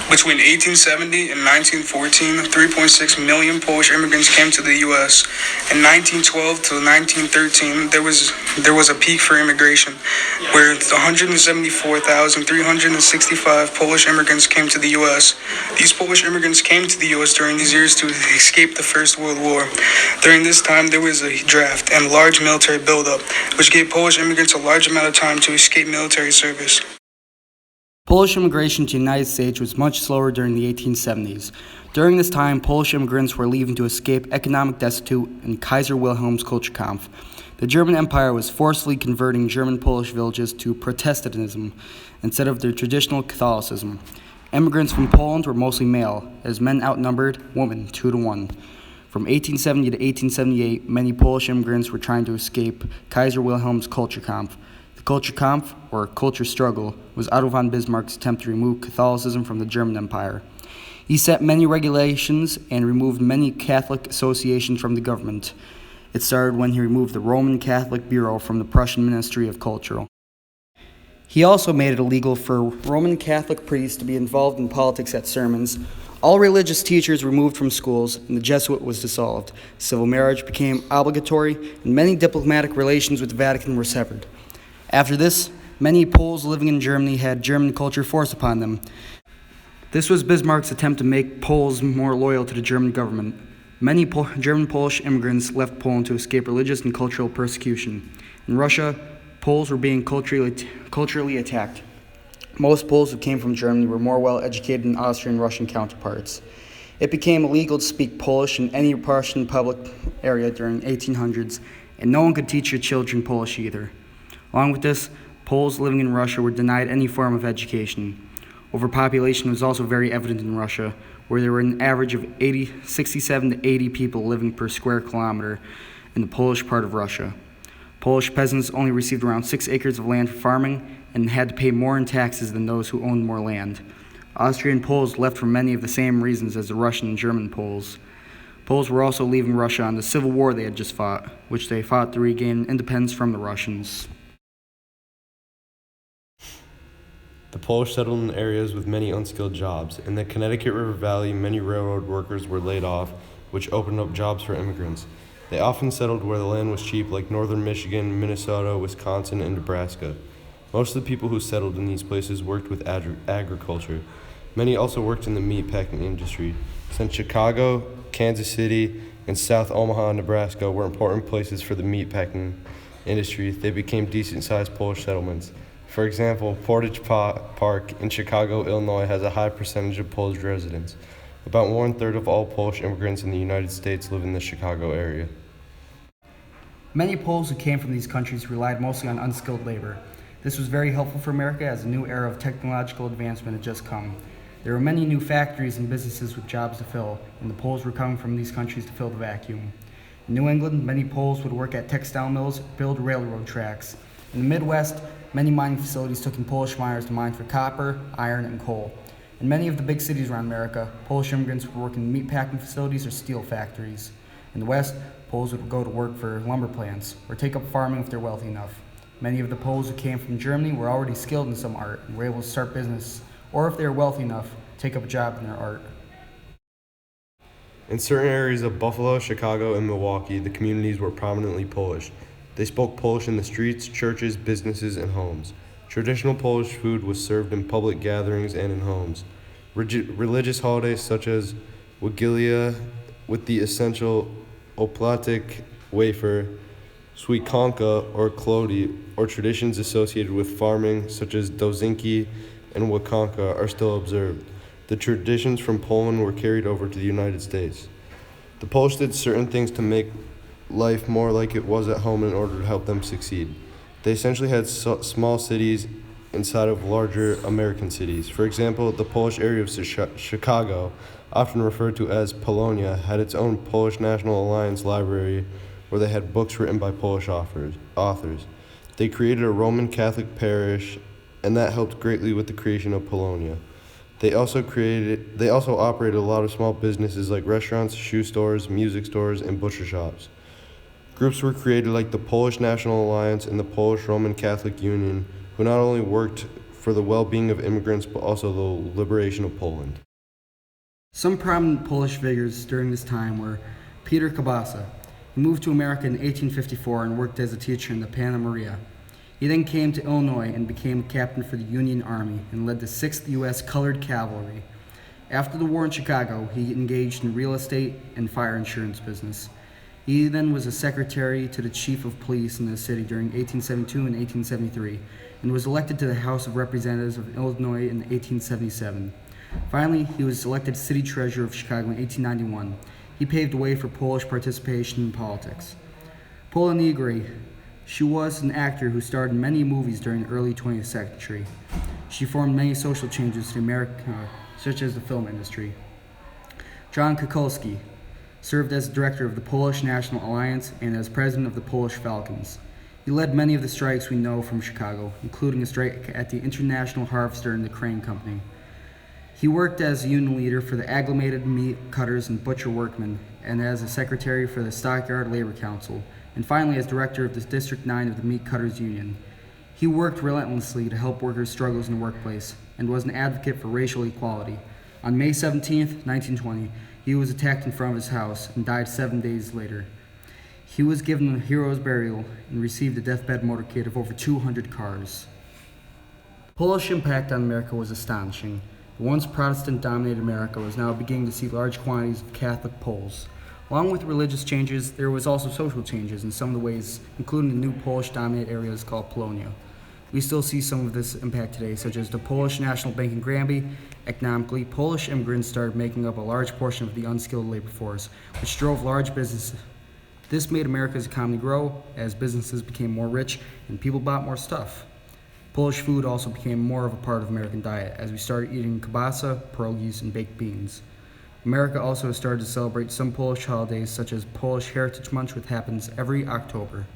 Between 1870 and 1914, 3.6 million Polish immigrants came to the U.S. In 1912 to 1913, there was a peak for immigration, where 174,365 Polish immigrants came to the U.S. These Polish immigrants came to the U.S. during these years to escape the First World War. During this time, there was a draft and large military buildup, which gave Polish immigrants a large amount of time to escape military service. Polish immigration to the United States was much slower during the 1870s. During this time, Polish immigrants were leaving to escape economic destitute in Kaiser Wilhelm's Kulturkampf. The German Empire was forcibly converting German Polish villages to Protestantism instead of their traditional Catholicism. Immigrants from Poland were mostly male, as men outnumbered women 2-1. From 1870 to 1878, many Polish immigrants were trying to escape Kaiser Wilhelm's Kulturkampf. The Kulturkampf, or culture struggle, was Otto von Bismarck's attempt to remove Catholicism from the German Empire. He set many regulations and removed many Catholic associations from the government. It started when he removed the Roman Catholic Bureau from the Prussian Ministry of Culture. He also made it illegal for Roman Catholic priests to be involved in politics at sermons. All religious teachers were removed from schools, and the Jesuit was dissolved. Civil marriage became obligatory, and many diplomatic relations with the Vatican were severed. After this, many Poles living in Germany had German culture forced upon them. This was Bismarck's attempt to make Poles more loyal to the German government. Many German Polish immigrants left Poland to escape religious and cultural persecution. In Russia, Poles were being culturally attacked. Most Poles who came from Germany were more well educated than Austrian Russian counterparts. It became illegal to speak Polish in any Russian public area during 1800s, and no one could teach your children Polish either. Along with this, Poles living in Russia were denied any form of education. Overpopulation was also very evident in Russia, where there were an average of 67 to 80 people living per square kilometer in the Polish part of Russia. Polish peasants only received around 6 acres of land for farming and had to pay more in taxes than those who owned more land. Austrian Poles left for many of the same reasons as the Russian and German Poles. Poles were also leaving Russia on the civil war they had just fought, which they fought to regain independence from the Russians. The Polish settled in areas with many unskilled jobs. In the Connecticut River Valley, many railroad workers were laid off, which opened up jobs for immigrants. They often settled where the land was cheap, like northern Michigan, Minnesota, Wisconsin, and Nebraska. Most of the people who settled in these places worked with agriculture. Many also worked in the meat packing industry. Since Chicago, Kansas City, and South Omaha, Nebraska were important places for the meat packing industry, they became decent-sized Polish settlements. For example, Portage Park in Chicago, Illinois has a high percentage of Polish residents. About 1/3 of all Polish immigrants in the United States live in the Chicago area. Many Poles who came from these countries relied mostly on unskilled labor. This was very helpful for America as a new era of technological advancement had just come. There were many new factories and businesses with jobs to fill, and the Poles were coming from these countries to fill the vacuum. In New England, many Poles would work at textile mills, build railroad tracks. In the Midwest, many mining facilities took in Polish miners to mine for copper, iron, and coal. In many of the big cities around America, Polish immigrants would work in meatpacking facilities or steel factories. In the West, Poles would go to work for lumber plants or take up farming if they're wealthy enough. Many of the Poles who came from Germany were already skilled in some art and were able to start business, or if they were wealthy enough, take up a job in their art. In certain areas of Buffalo, Chicago, and Milwaukee, the communities were prominently Polish. They spoke Polish in the streets, churches, businesses, and homes. Traditional Polish food was served in public gatherings and in homes. Religious holidays such as Wigilia with the essential opłatek wafer, sweekanka or klody, or traditions associated with farming such as dozinki and wakanka are still observed. The traditions from Poland were carried over to the United States. The Polish did certain things to make life more like it was at home in order to help them succeed. They essentially had small cities inside of larger American cities. For example, the Polish area of Chicago, often referred to as Polonia, had its own Polish National Alliance library where they had books written by Polish authors. They created a Roman Catholic parish, and that helped greatly with the creation of Polonia. They also operated a lot of small businesses like restaurants, shoe stores, music stores, and butcher shops. Groups were created like the Polish National Alliance and the Polish Roman Catholic Union, who not only worked for the well-being of immigrants, but also the liberation of Poland. Some prominent Polish figures during this time were Peter Kobasa. He moved to America in 1854 and worked as a teacher in the Panna Maria. He then came to Illinois and became captain for the Union Army and led the 6th U.S. Colored Cavalry. After the war in Chicago, he engaged in real estate and fire insurance business. He then was a secretary to the chief of police in the city during 1872 and 1873 and was elected to the House of Representatives of Illinois in 1877. Finally, he was elected city treasurer of Chicago in 1891. He paved the way for Polish participation in politics. Pola Negri. She was an actor who starred in many movies during the early 20th century. She formed many social changes to America, such as the film industry. John Kukulski served as director of the Polish National Alliance and as president of the Polish Falcons. He led many of the strikes we know from Chicago, including a strike at the International Harvester and the Crane Company. He worked as a union leader for the Aggregated Meat Cutters and Butcher Workmen, and as a secretary for the Stockyard Labor Council, and finally as director of the District 9 of the Meat Cutters Union. He worked relentlessly to help workers' struggles in the workplace, and was an advocate for racial equality. On May 17, 1920, he was attacked in front of his house and died 7 days later. He was given a hero's burial and received a deathbed motorcade of over 200 cars. Polish impact on America was astonishing. The once Protestant-dominated America was now beginning to see large quantities of Catholic Poles. Along with religious changes, there was also social changes in some of the ways, including the new Polish-dominated areas called Polonia. We still see some of this impact today, such as the Polish National Bank in Granby. Economically, Polish immigrants started making up a large portion of the unskilled labor force, which drove large businesses. This made America's economy grow as businesses became more rich and people bought more stuff. Polish food also became more of a part of American diet as we started eating kielbasa, pierogies, and baked beans. America also started to celebrate some Polish holidays such as Polish Heritage Month, which happens every October.